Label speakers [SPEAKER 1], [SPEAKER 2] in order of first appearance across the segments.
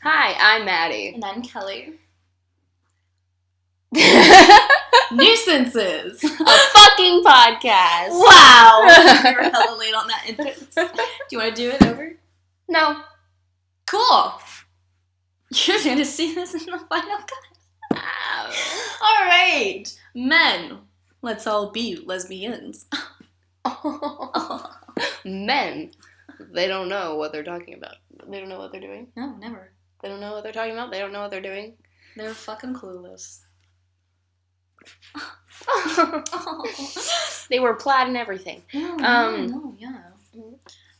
[SPEAKER 1] Hi, I'm Maddie.
[SPEAKER 2] And I'm Kelly. Nuisances!
[SPEAKER 1] A fucking podcast.
[SPEAKER 2] Wow! We were hella late on that entrance. Do you want to do it over?
[SPEAKER 1] No.
[SPEAKER 2] Cool! You're gonna see this in the final cut. Alright! Men, let's all be lesbians.
[SPEAKER 1] Men. They don't know what they're talking about. They don't know what they're doing.
[SPEAKER 2] No, never.
[SPEAKER 1] They don't know what they're talking about. They don't know what they're doing.
[SPEAKER 2] They're fucking clueless.
[SPEAKER 1] They were plaid and everything.
[SPEAKER 2] No, yeah.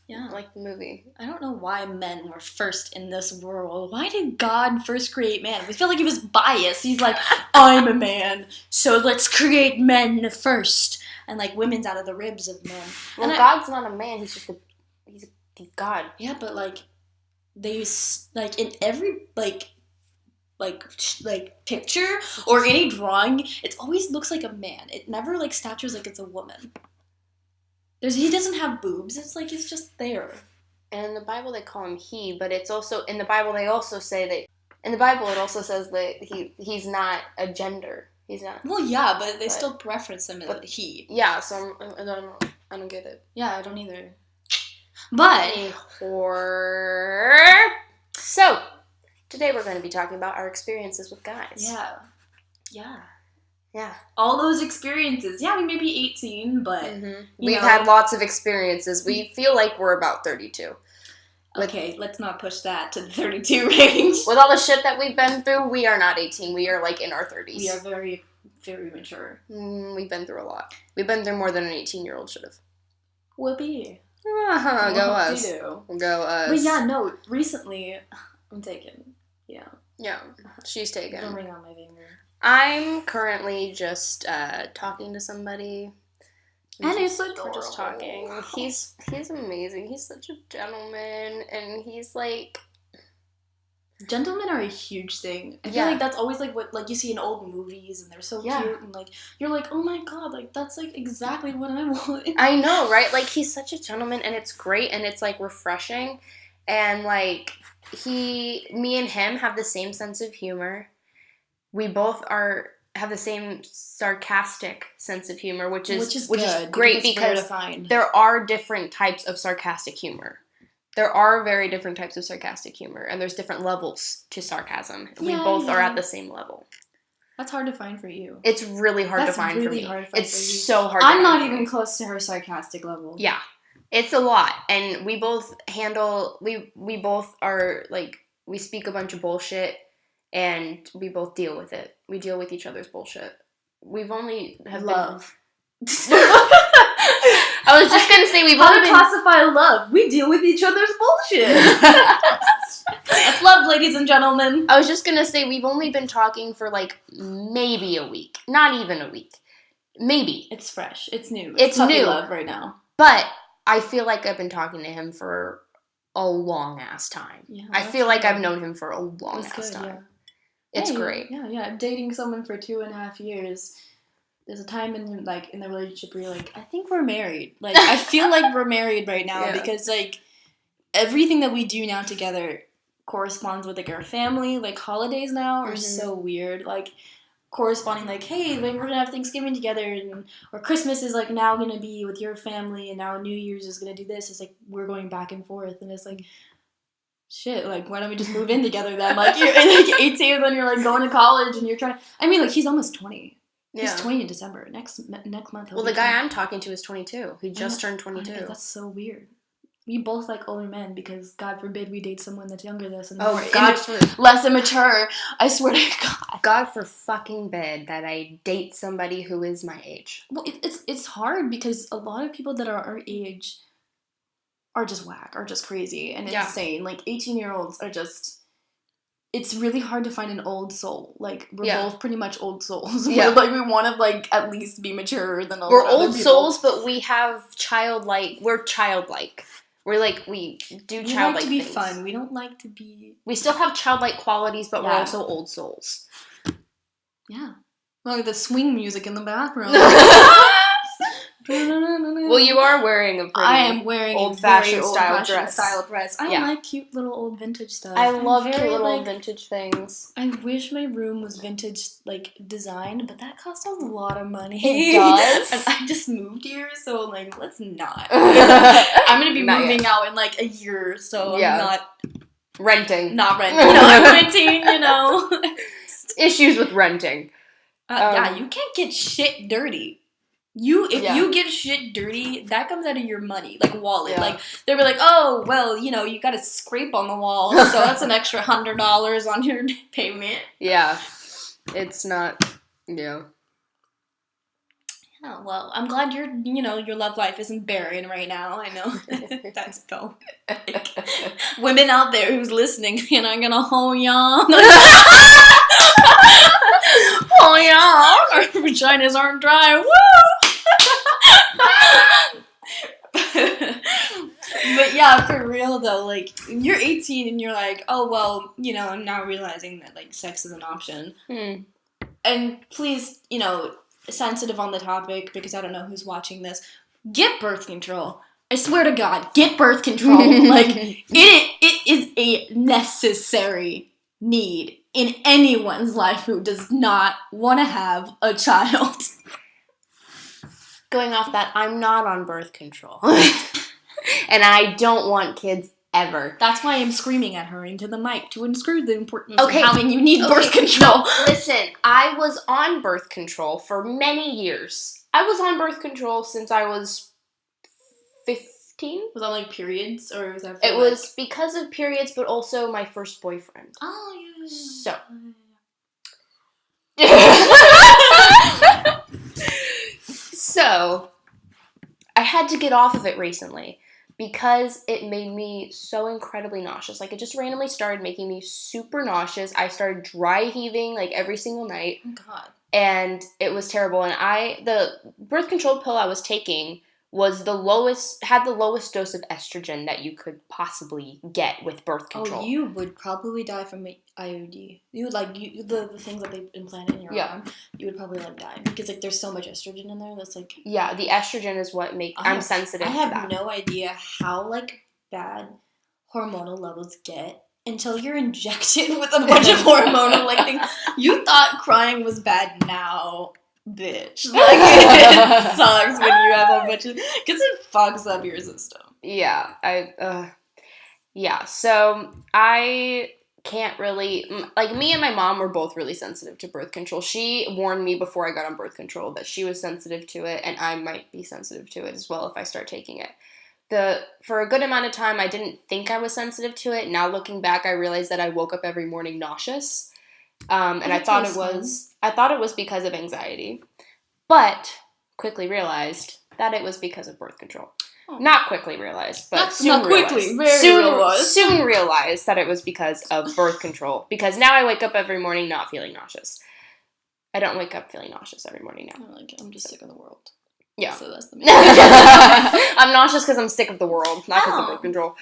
[SPEAKER 2] Yeah.
[SPEAKER 1] Like the movie.
[SPEAKER 2] I don't know why men were first in this world. Why did God first create man? We feel like he was biased. He's like, I'm a man, so let's create men first. And like women's out of the ribs of men.
[SPEAKER 1] Well, God's not a man. He's just he's God.
[SPEAKER 2] Yeah, but like they use like in every like picture or any drawing, it always looks like a man. It never like statures like it's a woman. He doesn't have boobs. It's like he's just there.
[SPEAKER 1] And in the Bible they call him he, but it's also in the Bible they also say that in the Bible it also says that he's not a gender. He's not.
[SPEAKER 2] Well, yeah, but they still preference him as he.
[SPEAKER 1] Yeah, so I don't get it.
[SPEAKER 2] Yeah, I don't either. But
[SPEAKER 1] so today we're going to be talking about our experiences with guys. Yeah.
[SPEAKER 2] All those experiences. Yeah, we may be 18, but
[SPEAKER 1] we've had lots of experiences. We feel like we're about 32.
[SPEAKER 2] Okay, let's not push that to the 32 range.
[SPEAKER 1] With all the shit that we've been through, we are not 18. We are like in our 30s.
[SPEAKER 2] We are very, very mature.
[SPEAKER 1] We've been through a lot. We've been through more than an 18-year-old should have.
[SPEAKER 2] Whoopee.
[SPEAKER 1] Go us. Go us.
[SPEAKER 2] But yeah, no, recently, I'm taken. Yeah.
[SPEAKER 1] Yeah, she's taken.
[SPEAKER 2] Don't ring on my finger.
[SPEAKER 1] I'm currently just talking to somebody.
[SPEAKER 2] And it's adorable.
[SPEAKER 1] We're just talking. He's amazing. He's such a gentleman, and he's like...
[SPEAKER 2] Gentlemen are a huge thing. I feel like that's always like what like you see in old movies, and they're so cute, and like you're like, oh my god, like that's like exactly what I want.
[SPEAKER 1] I know, right? Like he's such a gentleman, and it's great, and it's like refreshing, and like me and him have the same sense of humor. We both have the same sarcastic sense of humor, which is great because there are different types of sarcastic humor. There are very different types of sarcastic humor, and there's different levels to sarcasm. We both are at the same level.
[SPEAKER 2] That's hard to find for you.
[SPEAKER 1] It's really hard to find for me. It's so hard.
[SPEAKER 2] I'm not even close to her sarcastic level.
[SPEAKER 1] Yeah, it's a lot, and we both handle. We both are like we speak a bunch of bullshit, and we both deal with it. We deal with each other's bullshit. We've only have
[SPEAKER 2] love.
[SPEAKER 1] I was just gonna say we've only been...
[SPEAKER 2] classify love. We deal with each other's bullshit. That's love, ladies and gentlemen.
[SPEAKER 1] I was just gonna say we've only been talking for like maybe a week, not even a week, maybe.
[SPEAKER 2] It's fresh. It's new.
[SPEAKER 1] It's new
[SPEAKER 2] love right now.
[SPEAKER 1] But I feel like I've been talking to him for a long ass time. Yeah, I feel like I've known him for a long ass time. Yeah. It's great.
[SPEAKER 2] Yeah. I'm dating someone for 2.5 years. There's a time in the relationship where you're like, I think we're married. Like, I feel like we're married right now because, like, everything that we do now together corresponds with, like, our family. Like, holidays now are so weird. Like, corresponding, like, hey, like, we're going to have Thanksgiving together, or Christmas is, like, now going to be with your family, and now New Year's is going to do this. It's, like, we're going back and forth, and it's, like, shit, like, why don't we just move in together then? Like, you're, like, 18, and then you're, like, going to college, and you're trying to... I mean, like, he's almost 20. He's 20 in December. Next month.
[SPEAKER 1] Well, the guy I'm talking to is 22. He just turned 22.
[SPEAKER 2] That's so weird. We both like older men because, God forbid, we date someone that's younger than us and less immature. I swear to God.
[SPEAKER 1] God for fucking bed that I date somebody who is my age.
[SPEAKER 2] Well, it's hard because a lot of people that are our age are just whack, are just crazy and insane. Like 18-year-olds are just... It's really hard to find an old soul. Like, we're both pretty much old souls. Yeah. Like, we want to, like, at least be mature than all.
[SPEAKER 1] We're old souls, but we have childlike... We're childlike. We're, like, we do childlike things.
[SPEAKER 2] We like to be fun. We don't like to be...
[SPEAKER 1] We still have childlike qualities, but we're also old souls.
[SPEAKER 2] Yeah. Like the swing music in the bathroom.
[SPEAKER 1] Well, you are wearing a pretty
[SPEAKER 2] I am wearing
[SPEAKER 1] old-fashioned
[SPEAKER 2] a
[SPEAKER 1] style
[SPEAKER 2] dress. I like cute little old vintage stuff.
[SPEAKER 1] I love cute little old vintage things.
[SPEAKER 2] I wish my room was vintage, like, designed, but that costs a lot of money.
[SPEAKER 1] It does?
[SPEAKER 2] And I just moved here, so, like, let's not. I'm gonna be moving out in, like, a year, so I'm not...
[SPEAKER 1] Renting.
[SPEAKER 2] Not renting. No, I'm renting, you know.
[SPEAKER 1] Issues with renting.
[SPEAKER 2] Yeah, you can't get shit dirty. If you get shit dirty, that comes out of your money, like wallet. Yeah. Like they'll be like, oh, well, you know, you got to scrape on the wall, so that's an extra $100 on your payment.
[SPEAKER 1] Yeah, it's not. Yeah.
[SPEAKER 2] Oh, well, I'm glad your love life isn't barren right now. I know that's go. Like, women out there who's listening, you're not gonna hold on. Oh yeah, our vaginas aren't dry. Woo! But yeah, for real though, like you're 18 and you're like, oh well, you know, I'm now realizing that like sex is an option. And please, you know, sensitive on the topic because I don't know who's watching this. Get birth control. I swear to God, get birth control. Like it is a necessary need in anyone's life who does not want to have a child.
[SPEAKER 1] Going off that, I'm not on birth control. And I don't want kids ever.
[SPEAKER 2] That's why I'm screaming at her into the mic to inscrute the importance of having you need birth control.
[SPEAKER 1] Listen, I was on birth control for many years. I was on birth control since I was 15.
[SPEAKER 2] Was that like periods or was that?
[SPEAKER 1] It was because of periods, but also my first boyfriend.
[SPEAKER 2] Oh, yeah.
[SPEAKER 1] So. So, I had to get off of it recently because it made me so incredibly nauseous. Like, it just randomly started making me super nauseous. I started dry heaving, like, every single night.
[SPEAKER 2] Oh, God.
[SPEAKER 1] And it was terrible. And the birth control pill I was taking had the lowest dose of estrogen that you could possibly get with birth control.
[SPEAKER 2] Oh, you would probably die from IUD. You would the things that they implant in your arm. You would probably like die because like there's so much estrogen in there that's like
[SPEAKER 1] the estrogen is what I'm sensitive. I
[SPEAKER 2] have no idea how like bad hormonal levels get until you're injected with a bunch of hormonal like things. You thought crying was bad now. Bitch. Like, it sucks when you have a bunch of... Because it fucks up your system.
[SPEAKER 1] Yeah. So, I can't really... Like, me and my mom were both really sensitive to birth control. She warned me before I got on birth control that she was sensitive to it, and I might be sensitive to it as well if I start taking it. For a good amount of time, I didn't think I was sensitive to it. Now, looking back, I realized that I woke up every morning nauseous. And I thought it was because of anxiety, but quickly realized that it was because of birth control. Oh. Not quickly realized, but soon realized that it was because of birth control. Because now I wake up every morning not feeling nauseous. I don't wake up feeling nauseous every morning now.
[SPEAKER 2] I'm just sick of the world.
[SPEAKER 1] Yeah.
[SPEAKER 2] So that's the main thing.
[SPEAKER 1] I'm nauseous because I'm sick of the world, not because of birth control.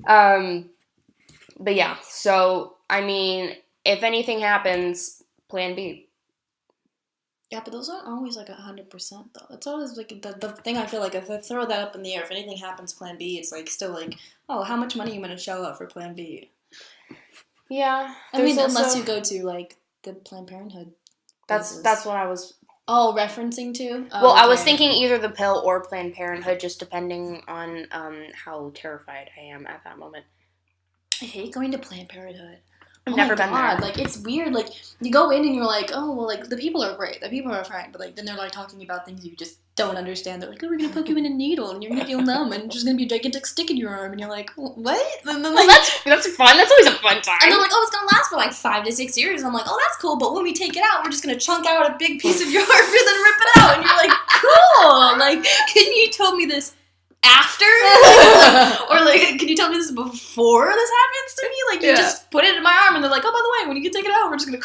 [SPEAKER 1] But yeah, so I mean. If anything happens, plan B.
[SPEAKER 2] Yeah, but those aren't always like 100% though. It's always like the thing I feel like if I throw that up in the air, if anything happens, plan B, it's like still like, oh, how much money are you going to shell out for plan B?
[SPEAKER 1] Yeah.
[SPEAKER 2] I mean, unless you go to like the Planned Parenthood.
[SPEAKER 1] That's what I was...
[SPEAKER 2] Oh, referencing to? Oh,
[SPEAKER 1] well, okay. I was thinking either the pill or Planned Parenthood, just depending on how terrified I am at that moment.
[SPEAKER 2] I hate going to Planned Parenthood.
[SPEAKER 1] I've never been there.
[SPEAKER 2] Like, it's weird. Like, you go in and you're like, oh, well, like, the people are great. The people are fine. But, like, then they're, like, talking about things you just don't understand. They're like, oh, we're going to poke you in a needle and you're going to feel numb and there's going to be a gigantic stick in your arm. And you're like, what? And then, like,
[SPEAKER 1] that's fun. That's always a fun time.
[SPEAKER 2] And they're like, oh, it's going to last for, like, 5 to 6 years. And I'm like, oh, that's cool. But when we take it out, we're just going to chunk out a big piece of your arm and then rip it out. And you're like, cool. Like, can you tell me this after? Or like, can you tell me this before this happens to me? Like, you just put it in my arm and they're like, oh, by the way, when you take it out, we're just gonna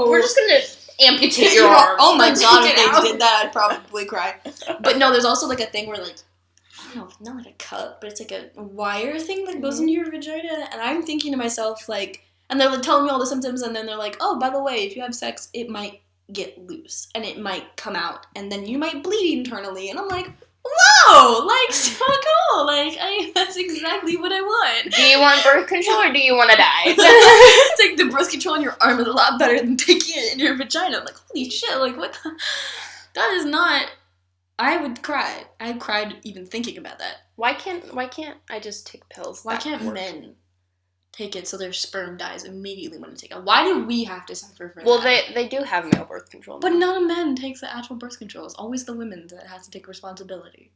[SPEAKER 2] we're just gonna amputate your arm. Oh my God, if they did that, I'd probably cry. But no, there's also like a thing where like, I don't know, not like a cup, but it's like a wire thing that goes into your vagina, and I'm thinking to myself like, and they're like telling me all the symptoms, and then they're like, oh, by the way, if you have sex, it might get loose, and it might come out, and then you might bleed internally, and I'm like, whoa, like, so cool, like, that's exactly what I want.
[SPEAKER 1] Do you want birth control or do you want to die?
[SPEAKER 2] Take the birth control in your arm is a lot better than taking it in your vagina. I'm like, holy shit, like, what the... That is not... I would cry. I cried even thinking about that.
[SPEAKER 1] Why can't I just take pills?
[SPEAKER 2] Why can't men take it so their sperm dies immediately when they take it? Why do we have to suffer for that?
[SPEAKER 1] Well, they do have male birth control.
[SPEAKER 2] But none of men takes the actual birth control. It's always the women that has to take responsibility.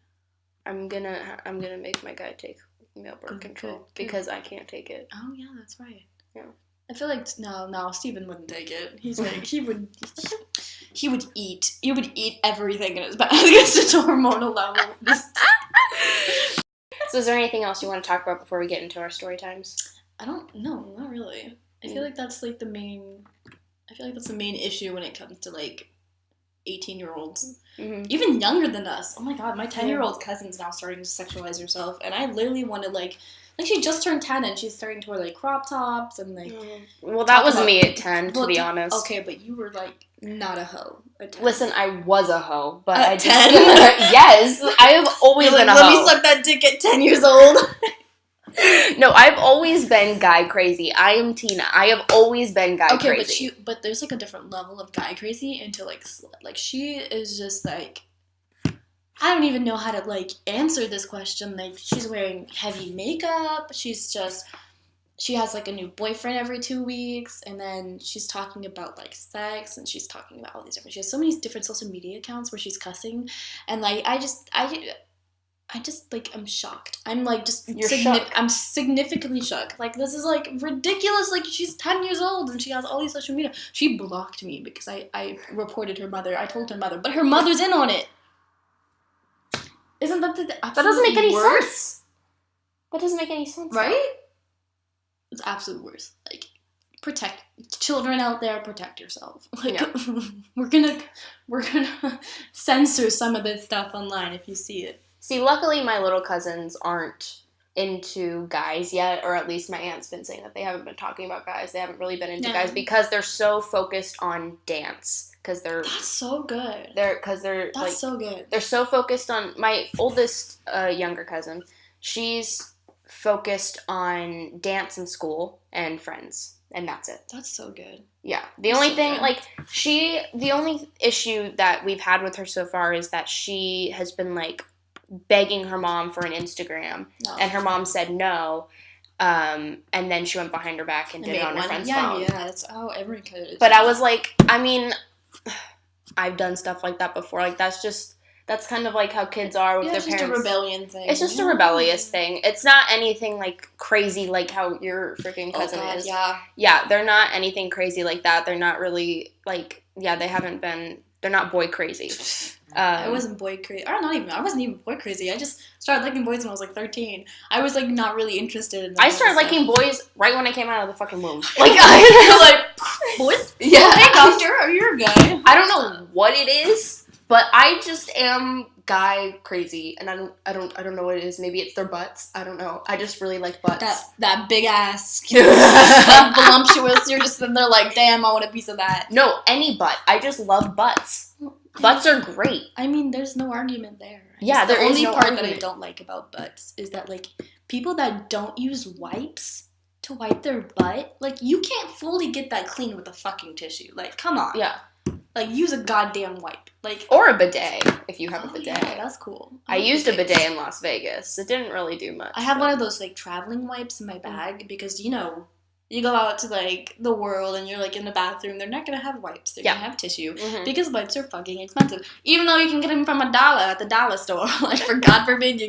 [SPEAKER 1] I'm gonna make my guy take male birth control because I can't take it.
[SPEAKER 2] Oh yeah, that's right.
[SPEAKER 1] Yeah.
[SPEAKER 2] I feel like no, Steven wouldn't take it. He's like he would eat everything in his bag against its hormonal level.
[SPEAKER 1] So is there anything else you want to talk about before we get into our story times?
[SPEAKER 2] I don't know, not really. I feel like that's like the main issue when it comes to like 18-year-olds. Mm-hmm. Even younger than us. Oh my god, my 10-year-old cousin's now starting to sexualize herself, and I literally want to like she just turned 10 and she's starting to wear like crop tops and like
[SPEAKER 1] well, that was me at 10, to be honest.
[SPEAKER 2] Okay, but you were like not a hoe at 10.
[SPEAKER 1] Listen, I was a hoe, but
[SPEAKER 2] at
[SPEAKER 1] I
[SPEAKER 2] 10?
[SPEAKER 1] Yes, I have always been a hoe.
[SPEAKER 2] Let me suck that dick at 10 years old.
[SPEAKER 1] No, I've always been guy crazy. I am Tina. I have always been guy crazy.
[SPEAKER 2] Okay, but there's like a different level of guy crazy into like she is just like, I don't even know how to like answer this question. Like she's wearing heavy makeup. She has like a new boyfriend every 2 weeks, and then she's talking about like sex, and she's talking about all these different. She has so many different social media accounts where she's cussing, and like I just like I'm shocked. I'm like just I'm significantly shocked. Like this is like ridiculous. Like she's 10 years old and she has all these social media. She blocked me because I reported her mother. I told her mother, but her mother's in on it. Isn't that that
[SPEAKER 1] doesn't make any sense? That doesn't make any sense,
[SPEAKER 2] right? It's absolute worst. Like protect children out there. Protect yourself. Like we're gonna censor some of this stuff online if you see it.
[SPEAKER 1] See, luckily my little cousins aren't into guys yet, or at least my aunt's been saying that they haven't been talking about guys. They haven't really been into guys because they're so focused on dance. That's
[SPEAKER 2] so good.
[SPEAKER 1] That's
[SPEAKER 2] so good.
[SPEAKER 1] They're so focused on my oldest younger cousin. She's focused on dance and school and friends, and that's it.
[SPEAKER 2] That's so good.
[SPEAKER 1] Yeah. The only issue that we've had with her so far is that she has been like begging her mom for an Instagram, and her mom said no, and then she went behind her back and did it on her friend's phone.
[SPEAKER 2] Yeah, that's how everyone could.
[SPEAKER 1] But I was like, I mean, I've done stuff like that before. Like that's kind of like how kids are with their parents. It's just a rebellion thing. It's just a rebellious thing. It's not anything like crazy like how your freaking cousin is. Yeah, they're not anything crazy like that. They're not really like they're not boy crazy.
[SPEAKER 2] I wasn't boy crazy. I wasn't even boy crazy. I just started liking boys when I was like 13. I was like not really interested in
[SPEAKER 1] I started liking boys right when I came out of the fucking womb.
[SPEAKER 2] Like I like boys? Yeah. Hey doctor, are you a guy?
[SPEAKER 1] I don't know what it is, but I just am guy crazy, and I don't know what it is. Maybe it's their butts. I don't know. I just really like butts.
[SPEAKER 2] That big ass, that voluptuous. You're just sitting there like, damn, I want a piece of that.
[SPEAKER 1] No, any butt. I just love butts. Butts are great.
[SPEAKER 2] I mean, there's no argument there.
[SPEAKER 1] Yeah,
[SPEAKER 2] the only part that I don't like about butts is that like people that don't use wipes to wipe their butt, like you can't fully get that clean with a fucking tissue. Like, come on.
[SPEAKER 1] Yeah.
[SPEAKER 2] Like, use a goddamn wipe. Like,
[SPEAKER 1] or a bidet if you have a bidet.
[SPEAKER 2] Yeah, that's cool.
[SPEAKER 1] I used a bidet in Las Vegas. It didn't really do much.
[SPEAKER 2] I have one of those like traveling wipes in my bag because you go out to like the world and you're like in the bathroom. They're not gonna have wipes. They're gonna have tissue because wipes are fucking expensive. Even though you can get them from $1 at the dollar store. Like, for God forbid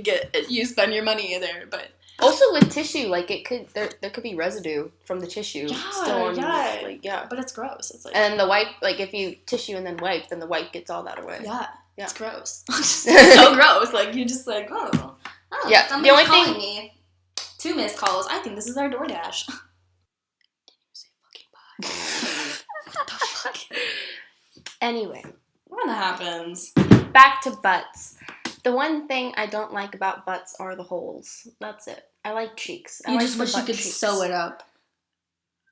[SPEAKER 2] you spend your money there, but.
[SPEAKER 1] Also with tissue, like there could be residue from the tissue still on.
[SPEAKER 2] But it's gross. It's like,
[SPEAKER 1] and the wipe, like if you tissue and then wipe, then the wipe gets all that away.
[SPEAKER 2] Yeah. It's gross. So gross. Like you're just like, oh yeah. The only calling me. 2 missed calls. I think this is our DoorDash. Didn't even say fucking bye. What the fuck?
[SPEAKER 1] Anyway,
[SPEAKER 2] when that happens,
[SPEAKER 1] back to butts. The one thing I don't like about butts are the holes. That's it. I like cheeks. I
[SPEAKER 2] just wish you could sew it up.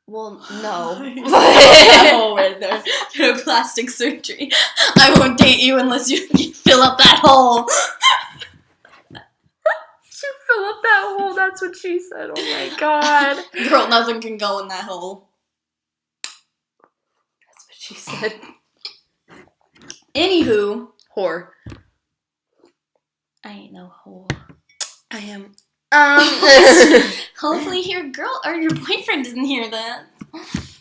[SPEAKER 1] Well, no.
[SPEAKER 2] That hole right there. Get a plastic surgery. I won't date you unless you fill up that hole.
[SPEAKER 1] She fill up that hole. That's what she said. Oh my god.
[SPEAKER 2] Girl, nothing can go in that hole.
[SPEAKER 1] That's what she said.
[SPEAKER 2] Anywho.
[SPEAKER 1] Whore.
[SPEAKER 2] I ain't no whore.
[SPEAKER 1] I am.
[SPEAKER 2] Hopefully your girl or your boyfriend doesn't hear that.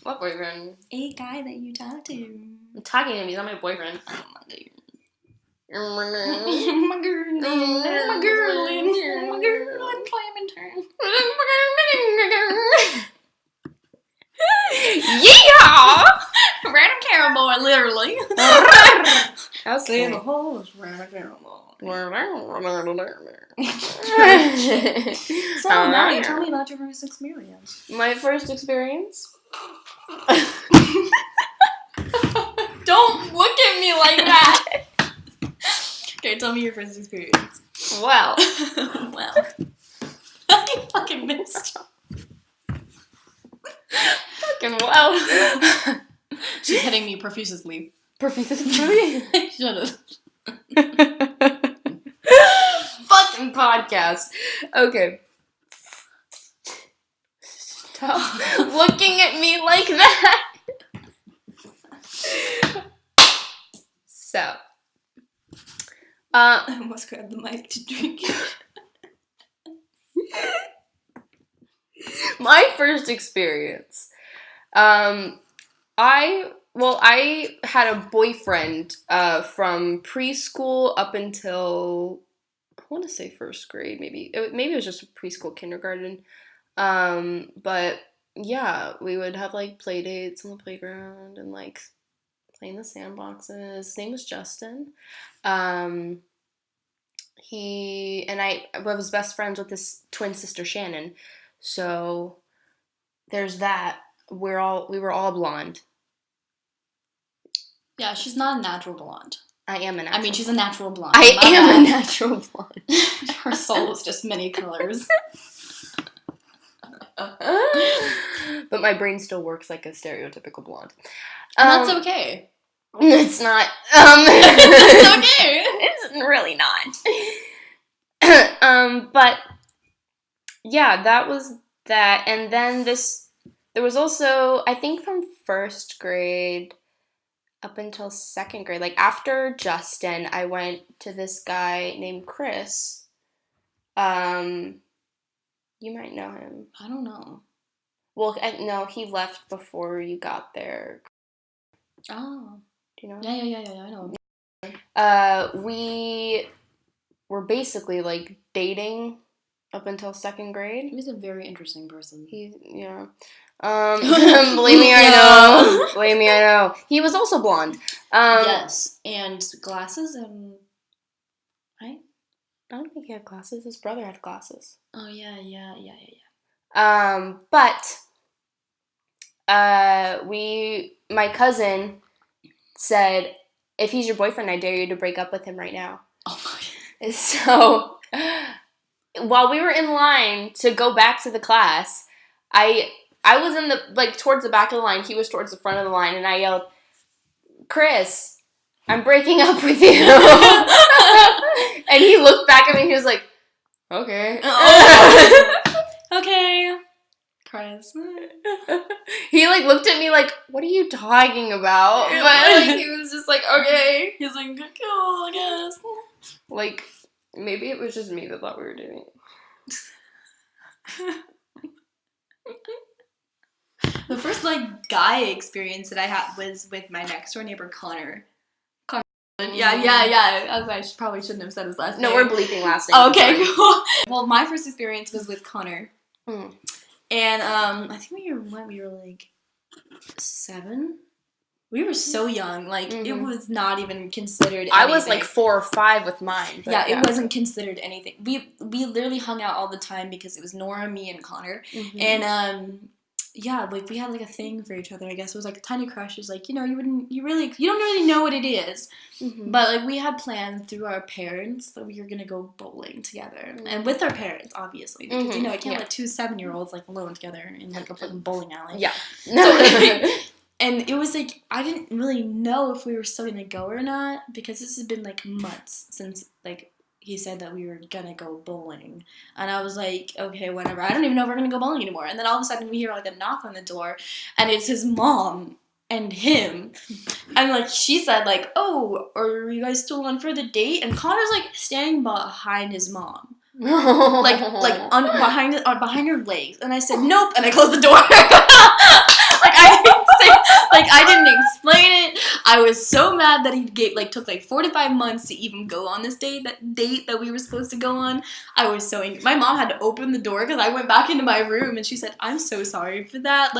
[SPEAKER 1] What boyfriend?
[SPEAKER 2] A guy that you talk to.
[SPEAKER 1] I'm talking to him. He's not my boyfriend.
[SPEAKER 2] Oh my god.
[SPEAKER 1] My
[SPEAKER 2] My girl, my girl, my girl in Clementine.
[SPEAKER 1] Yeehaw!
[SPEAKER 2] Random carol boy, literally.
[SPEAKER 1] Okay.
[SPEAKER 2] The whole is random carol boy. So, Maddie, tell me about your first experience.
[SPEAKER 1] My first experience?
[SPEAKER 2] Don't look at me like that. Okay, tell me your first experience.
[SPEAKER 1] Well.
[SPEAKER 2] Well. I fucking missed.
[SPEAKER 1] Fucking well.
[SPEAKER 2] She's hitting me profusely.
[SPEAKER 1] Profusely?
[SPEAKER 2] Shut up.
[SPEAKER 1] Fucking podcast. Okay. Stop looking at me like that. So.
[SPEAKER 2] I almost grabbed the mic to drink it.
[SPEAKER 1] My first experience. I had a boyfriend from preschool up until I want to say first grade, maybe it was just preschool, kindergarten. But yeah, we would have like play dates on the playground and like play in the sandboxes. His name was Justin. He and I was best friends with his twin sister Shannon. So there's that. We were all blonde.
[SPEAKER 2] Yeah, she's not a natural blonde.
[SPEAKER 1] I am a natural.
[SPEAKER 2] I mean, she's a natural blonde.
[SPEAKER 1] I am a natural blonde.
[SPEAKER 2] Her soul is just many colors.
[SPEAKER 1] But my brain still works like a stereotypical blonde.
[SPEAKER 2] And that's okay.
[SPEAKER 1] It's not.
[SPEAKER 2] It's okay.
[SPEAKER 1] It's really not. But yeah, that was that. And then there was also, I think from first grade up until second grade, like after Justin, I went to this guy named Chris. You might know him.
[SPEAKER 2] I don't know.
[SPEAKER 1] Well, no, he left before you got there.
[SPEAKER 2] Oh.
[SPEAKER 1] Do you know?
[SPEAKER 2] Yeah, I know.
[SPEAKER 1] We were basically like dating up until second grade.
[SPEAKER 2] He was a very interesting person.
[SPEAKER 1] Yeah. Believe me, I know. Believe me, I know. He was also blonde.
[SPEAKER 2] Yes, and glasses and right?
[SPEAKER 1] I don't think he had glasses. His brother had glasses.
[SPEAKER 2] Oh yeah.
[SPEAKER 1] But my cousin said, if he's your boyfriend, I dare you to break up with him right now.
[SPEAKER 2] Oh my.
[SPEAKER 1] So while we were in line to go back to the class, I was in the towards the back of the line. He was towards the front of the line, and I yelled, "Chris, I'm breaking up with you." And he looked back at me. And he was like, "Okay."
[SPEAKER 2] Okay. Chris.
[SPEAKER 1] He looked at me like, "What are you talking about?" But he was just like, "Okay."
[SPEAKER 2] He's like, "Cool, I guess."
[SPEAKER 1] Maybe it was just me that thought we were dating.
[SPEAKER 2] The first guy experience that I had was with my next door neighbor Connor. Yeah. I probably shouldn't have said his last name.
[SPEAKER 1] No, we're bleeping last name.
[SPEAKER 2] Okay, cool. Well, my first experience was with Connor.
[SPEAKER 1] Mm.
[SPEAKER 2] And I think we were like 7. We were so young. It was not even considered anything.
[SPEAKER 1] I was 4 or 5 with mine.
[SPEAKER 2] Yeah, it wasn't considered anything. We literally hung out all the time because it was Nora, me, and Connor. Mm-hmm. And yeah, like, we had, like, a thing for each other, I guess. It was, like, a tiny crush. It was, like, you don't really know what it is.
[SPEAKER 1] Mm-hmm.
[SPEAKER 2] But, like, we had planned through our parents that we were gonna go bowling together. Mm-hmm. And with our parents, obviously. Because, I can't let 2 7-year-olds, like, alone together in, like, a fucking bowling alley.
[SPEAKER 1] Yeah.
[SPEAKER 2] So, like, and it was, like, I didn't really know if we were still gonna go or not. Because this has been, like, months since, like, he said that we were gonna go bowling. And I was like, okay, whatever. I don't even know if we're gonna go bowling anymore. And then all of a sudden we hear, like, a knock on the door. And it's his mom and him. And, like, she said, like, oh, are you guys still on for the date? And Connor's, like, standing behind his mom. Behind her legs. And I said, nope. And I closed the door. I didn't explain it. I was so mad that he took 45 months to even go on this date that we were supposed to go on. I was so angry. My mom had to open the door because I went back into my room and she said, I'm so sorry for that.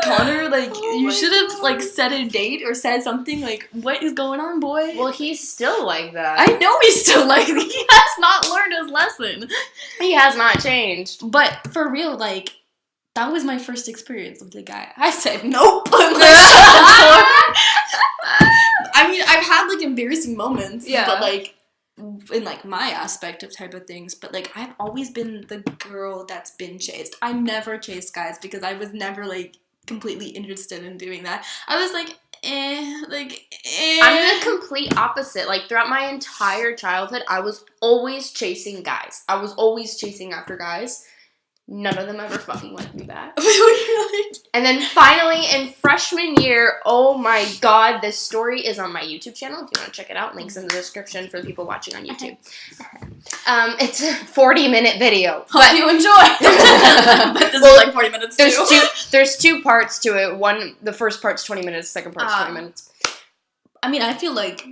[SPEAKER 2] Connor, you should have, set a date or said something. What is going on, boy?
[SPEAKER 1] Well, he's still like that.
[SPEAKER 2] I know he's still like that. He has not learned his lesson.
[SPEAKER 1] He has not changed.
[SPEAKER 2] But, for real, that was my first experience with the guy. I said, nope. I mean, I've had, embarrassing moments.
[SPEAKER 1] Yeah.
[SPEAKER 2] But, in, my aspect of type of things. But, I've always been the girl that's been chased. I never chased guys because I was never, completely interested in doing that. I was I'm
[SPEAKER 1] the complete opposite. Throughout my entire childhood, I was always chasing guys. I was always chasing after guys. None of them ever fucking liked me back. And then finally, in freshman year, oh my god, this story is on my YouTube channel. If you want to check it out, links in the description for the people watching on YouTube. It's a 40-minute video.
[SPEAKER 2] Hope you enjoy. But this is 40 minutes too.
[SPEAKER 1] There's 2 parts to it. The first part's 20 minutes, the second part's 20 minutes.
[SPEAKER 2] I mean, I feel like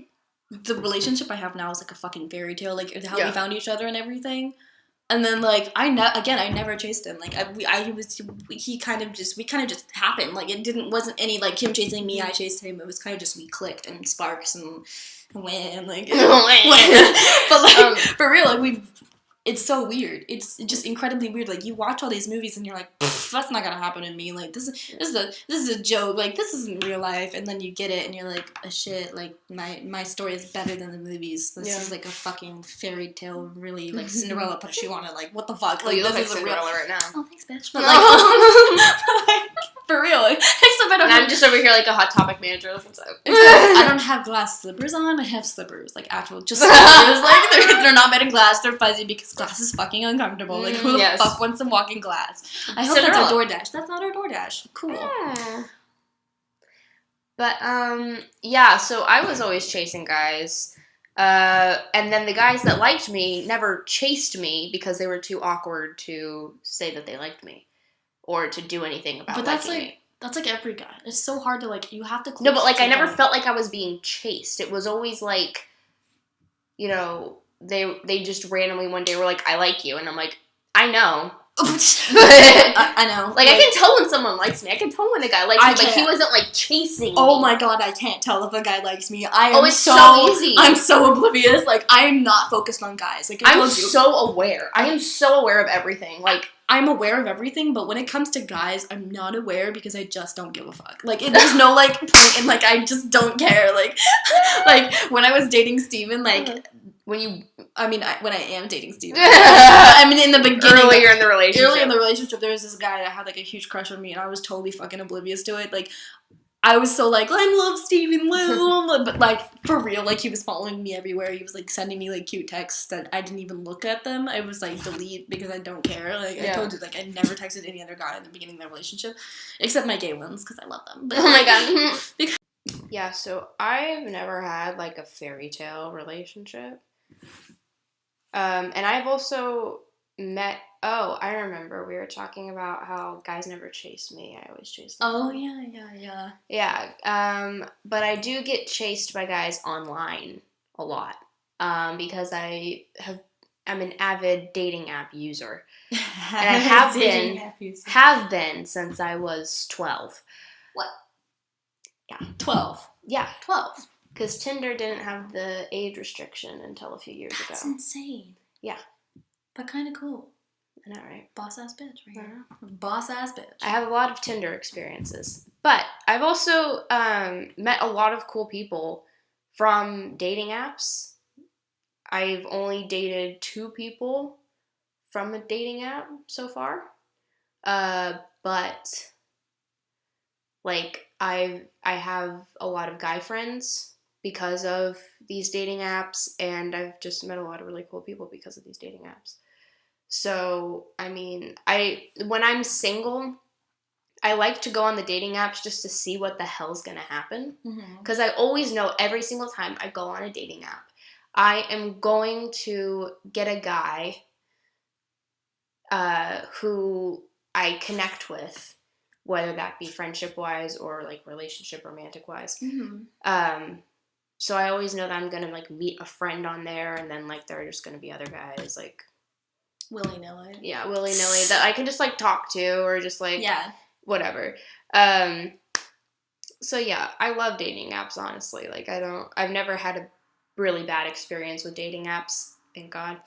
[SPEAKER 2] the relationship I have now is a fucking fairy tale. How we found each other and everything. And then, I never chased him. We kind of just happened. It wasn't any, him chasing me, I chased him. It was kind of just we clicked and sparks and when, But, for real, it's so weird. It's just incredibly weird. You watch all these movies and you're like, that's not gonna happen to me. This is a joke. This isn't real life. And then you get it and you're like, oh, shit. My story is better than the movies. This is a fucking fairy tale. Really Cinderella put you on it. What the fuck?
[SPEAKER 1] You look
[SPEAKER 2] this
[SPEAKER 1] like Cinderella right now.
[SPEAKER 2] Oh, thanks, bitch. But for real.
[SPEAKER 1] I'm just over here like a Hot Topic manager.
[SPEAKER 2] I don't have glass slippers on. I have slippers, actual just slippers. They're not made of glass. They're fuzzy because glass is fucking uncomfortable. Who the fuck wants some walking glass? I hope that's a DoorDash. That's not our DoorDash. Cool.
[SPEAKER 1] Yeah. But yeah. So I was always chasing guys, and then the guys that liked me never chased me because they were too awkward to say that they liked me or to do anything about.
[SPEAKER 2] But that's
[SPEAKER 1] me.
[SPEAKER 2] That's every guy. It's so hard to you have to.
[SPEAKER 1] No, but I never felt like I was being chased. It was always they just randomly one day were like, I like you, and I'm like, I know.
[SPEAKER 2] I know.
[SPEAKER 1] I can tell when someone likes me. I can tell when a guy likes me, but he wasn't chasing me.
[SPEAKER 2] Oh my god, I can't tell if a guy likes me.
[SPEAKER 1] It's so easy.
[SPEAKER 2] I'm so oblivious. I am not focused on guys.
[SPEAKER 1] I'm so aware. I am so aware of everything.
[SPEAKER 2] I'm aware of everything, but when it comes to guys, I'm not aware because I just don't give a fuck. There's no point in I just don't care. When I was dating Steven, when I am dating Steven. I mean, in the beginning.
[SPEAKER 1] Earlier in the relationship,
[SPEAKER 2] there was this guy that had, a huge crush on me, and I was totally fucking oblivious to it. I was so I love Steven, but, for real, he was following me everywhere. He was, sending me, cute texts that I didn't even look at them. I was, delete because I don't care. I told you, I never texted any other guy in the beginning of the relationship, except my gay ones, because I love them. But,
[SPEAKER 1] oh my god. Yeah, so I've never had, a fairy tale relationship. And I've also met... Oh, I remember. We were talking about how guys never chase me. I always chase them.
[SPEAKER 2] Oh, yeah.
[SPEAKER 1] Yeah. But I do get chased by guys online a lot. Because I'm an avid dating app user. And I have been since I was 12.
[SPEAKER 2] What?
[SPEAKER 1] Yeah.
[SPEAKER 2] 12?
[SPEAKER 1] Yeah, 12. Because Tinder didn't have the age restriction until a few years ago.
[SPEAKER 2] That's insane.
[SPEAKER 1] Yeah.
[SPEAKER 2] But kind of cool.
[SPEAKER 1] I know, right?
[SPEAKER 2] Boss ass bitch, right here. Boss ass bitch.
[SPEAKER 1] I have a lot of Tinder experiences, but I've also met a lot of cool people from dating apps. I've only dated 2 people from a dating app so far, but like I have a lot of guy friends because of these dating apps, and I've just met a lot of really cool people because of these dating apps. So, I mean, when I'm single, I like to go on the dating apps just to see what the hell's gonna happen. Because I always know every single time I go on a dating app, I am going to get a guy who I connect with, whether that be friendship-wise or, like, relationship, romantic-wise. So I always know that I'm gonna, like, meet a friend on there, and then, like, there are just gonna be other guys, like...
[SPEAKER 2] willy-nilly.
[SPEAKER 1] Yeah, willy-nilly, that I can just, like, talk to, or just, like...
[SPEAKER 2] Yeah.
[SPEAKER 1] Whatever. So yeah, I love dating apps, honestly. Like, I've never had a really bad experience with dating apps, thank God.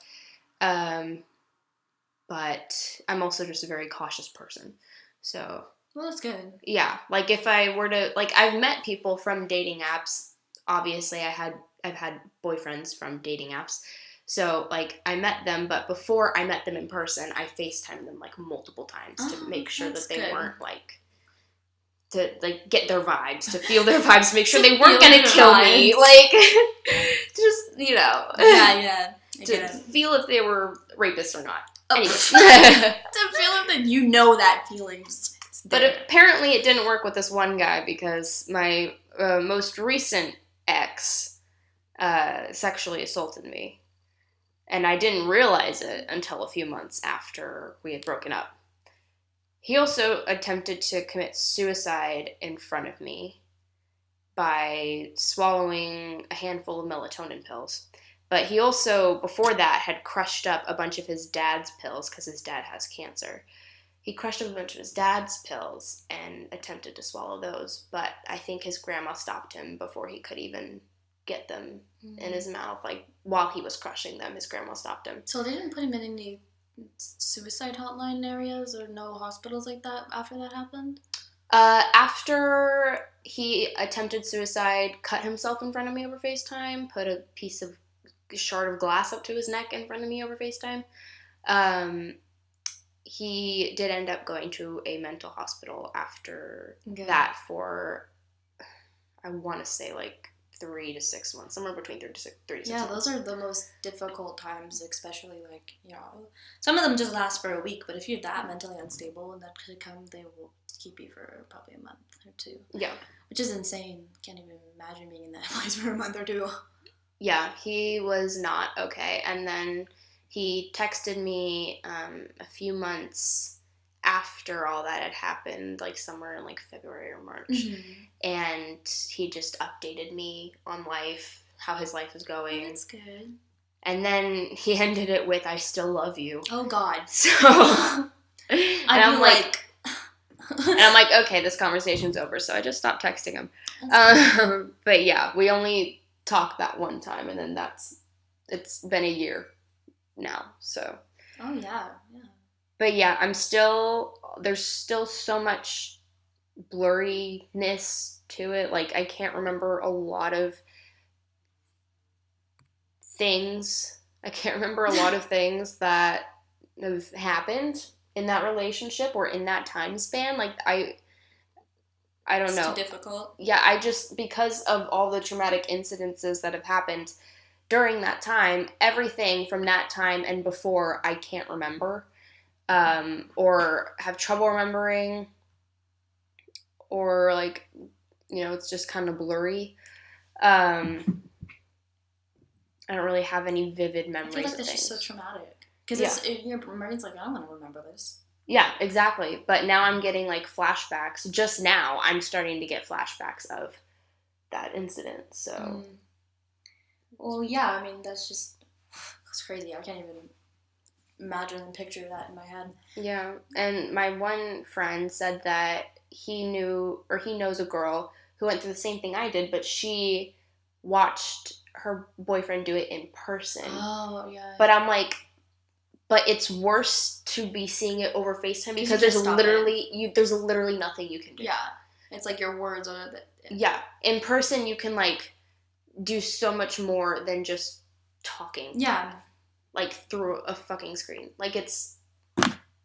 [SPEAKER 1] But I'm also just a very cautious person. So.
[SPEAKER 2] Well, that's good.
[SPEAKER 1] Yeah. Like, if I were to, like, I've met people from dating apps. Obviously, I've had boyfriends from dating apps. So, like, I met them, but before I met them in person, I FaceTimed them, like, multiple times to make sure that they weren't, like, to, like, get their vibes, to feel their vibes, to make sure they weren't gonna kill me. Like, just, you know.
[SPEAKER 2] Yeah.
[SPEAKER 1] To feel if they were rapists or not. Anyway.
[SPEAKER 2] To feel that you know that feeling's
[SPEAKER 1] there. But apparently it didn't work with this one guy because my most recent ex sexually assaulted me. And I didn't realize it until a few months after we had broken up. He also attempted to commit suicide in front of me by swallowing a handful of melatonin pills. But he also, before that, had crushed up a bunch of his dad's pills because his dad has cancer. He crushed up a bunch of his dad's pills and attempted to swallow those. But I think his grandma stopped him before he could even get them in his mouth. Like, while he was crushing them, his grandma stopped him.
[SPEAKER 2] So they didn't put him in any suicide hotline areas or no hospitals like that after that happened?
[SPEAKER 1] After he attempted suicide, cut himself in front of me over FaceTime, put a shard of glass up to his neck in front of me over FaceTime. He did end up going to a mental hospital after that for, I want to say, like, 3 to 6 months, somewhere between 3 to 6 months.
[SPEAKER 2] Yeah, those are the most difficult times, especially, like, you know, some of them just last for a week, but if you're that mentally unstable and that could come, they will keep you for probably a month or 2.
[SPEAKER 1] Yeah.
[SPEAKER 2] Which is insane. Can't even imagine being in that place for a month or 2.
[SPEAKER 1] Yeah, he was not okay. And then he texted me a few months after all that had happened, like somewhere in like February or March. And he just updated me on life, how his life is going.
[SPEAKER 2] Oh, that's good.
[SPEAKER 1] And then he ended it with, "I still love you."
[SPEAKER 2] Oh, God.
[SPEAKER 1] So, and I'm like, okay, this conversation's over. So I just stopped texting him. But yeah, we only talked that one time, and then it's been a year now, so.
[SPEAKER 2] Oh, yeah.
[SPEAKER 1] But yeah, there's still so much blurriness to it. Like, I can't remember a lot of things. I can't remember a lot of things that have happened in that relationship or in that time span. Like, I don't know.
[SPEAKER 2] It's too difficult.
[SPEAKER 1] Yeah, because of all the traumatic incidences that have happened during that time, everything from that time and before I can't remember, or have trouble remembering, or, like, you know, it's just kind of blurry. I don't really have any vivid memories of things. I feel like
[SPEAKER 2] that's just so traumatic. Because your brain's like, I don't want to remember this.
[SPEAKER 1] Yeah, exactly. But now I'm getting, like, flashbacks. Just now, I'm starting to get flashbacks of that incident, so.
[SPEAKER 2] Well, yeah, I mean, that's crazy. I can't even imagine and picture that in my head.
[SPEAKER 1] Yeah, and my one friend said that he knows a girl who went through the same thing I did, but she watched her boyfriend do it in person.
[SPEAKER 2] Oh, yeah.
[SPEAKER 1] But I'm like, but it's worse to be seeing it over FaceTime because there's literally nothing you can do.
[SPEAKER 2] Yeah. It's like your words are
[SPEAKER 1] Yeah. In person, you can, like, do so much more than just talking.
[SPEAKER 2] Yeah.
[SPEAKER 1] Like, through a fucking screen. Like, it's...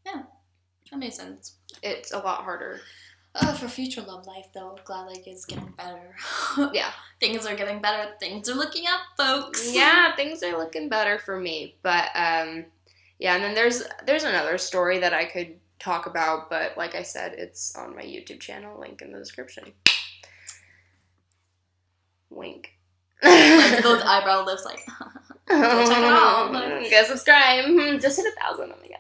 [SPEAKER 2] Yeah. That makes sense.
[SPEAKER 1] It's a lot harder.
[SPEAKER 2] For future love life, though, glad like it's getting better.
[SPEAKER 1] Yeah.
[SPEAKER 2] Things are getting better. Things are looking up, folks.
[SPEAKER 1] Yeah, things are looking better for me. But, yeah, and then there's another story that I could talk about, but like I said, it's on my YouTube channel, link in the description. Wink.
[SPEAKER 2] Like those eyebrow lifts, like, go check it out. Like,
[SPEAKER 1] go subscribe. Just hit 1,000, oh my god.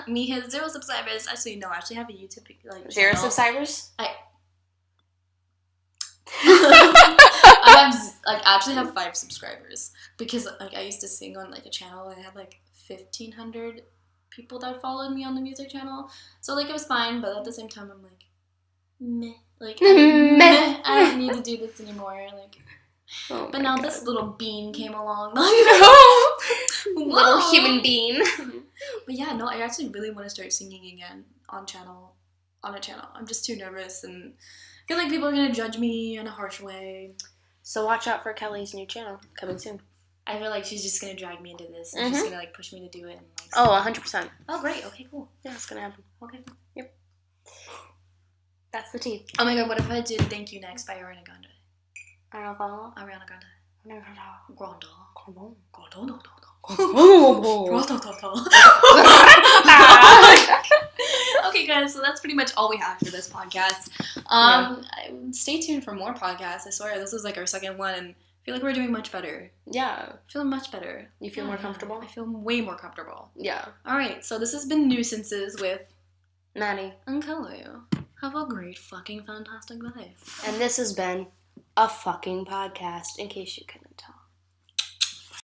[SPEAKER 2] Me hit 0 subscribers. Actually, no, I actually have a YouTube, like,
[SPEAKER 1] 0 subscribers?
[SPEAKER 2] I actually have 5 subscribers because like I used to sing on like a channel and I had like 1,500 people that followed me on the music channel, so like it was fine, but at the same time I'm like meh, like meh, I don't need to do this anymore, like. Oh, but now this little bean came along, like,
[SPEAKER 1] little human bean.
[SPEAKER 2] But yeah, no, I actually really want to start singing again on a channel. I'm just too nervous and I feel like people are gonna judge me in a harsh way.
[SPEAKER 1] So watch out for Kelly's new channel coming soon.
[SPEAKER 2] I feel like she's just gonna drag me into this and she's gonna like push me to do it. And, like,
[SPEAKER 1] oh, 100%.
[SPEAKER 2] Oh, great. Okay, cool.
[SPEAKER 1] Yeah, it's gonna happen.
[SPEAKER 2] Okay.
[SPEAKER 1] Yep. That's the tea.
[SPEAKER 2] Oh my god, what if I did Thank You Next by Ariana Grande? Ariana Grande. Okay, guys, so that's pretty much all we have for this podcast. Stay tuned for more podcasts. I swear, this is like our second one, and I feel like we're doing much better.
[SPEAKER 1] Yeah.
[SPEAKER 2] Feeling much better.
[SPEAKER 1] You feel more comfortable?
[SPEAKER 2] I feel way more comfortable.
[SPEAKER 1] Yeah.
[SPEAKER 2] Alright, so this has been Nuisances with
[SPEAKER 1] Maddie
[SPEAKER 2] and Kelly. Have a great fucking fantastic life.
[SPEAKER 1] And this has been a fucking podcast, in case you couldn't tell.